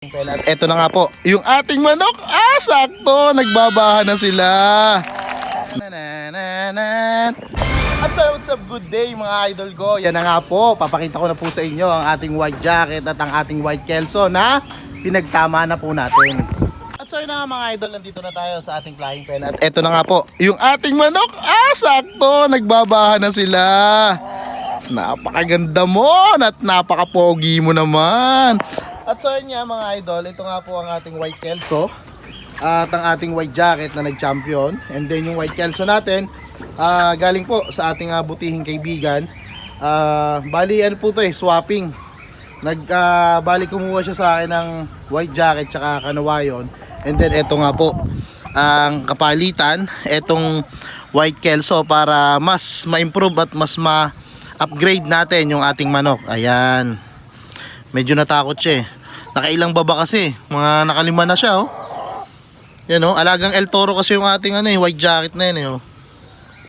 At eto na nga po, yung ating manok. Sakto, nagbabaha na sila. At so, what's up, good day mga idol ko. Yan na nga po, papakita ko na po sa inyo ang ating white jacket at ang ating white kelso na pinagtama na po natin. At so yun na nga mga idol, nandito na tayo sa ating flying pen. At eto na nga po, yung ating manok. Sakto, nagbabaha na sila. Napakaganda mo at napakapogi mo naman. At so yun nga mga idol, ito nga po ang ating white kelso at ang ating white jacket na nag-champion. And then yung white kelso natin, galing po sa ating butihing kaibigan. Bali ano po to swapping. Bali kumuha siya sa akin ng white jacket tsaka kanawayon. And then ito nga po ang kapalitan, etong white kelso para mas ma-improve at mas ma-upgrade natin yung ating manok. Ayan. Medyo natakot siya Nakailang baba kasi, mga nakalima na siya Yan alagang El Toro kasi yung ating white jacket na yun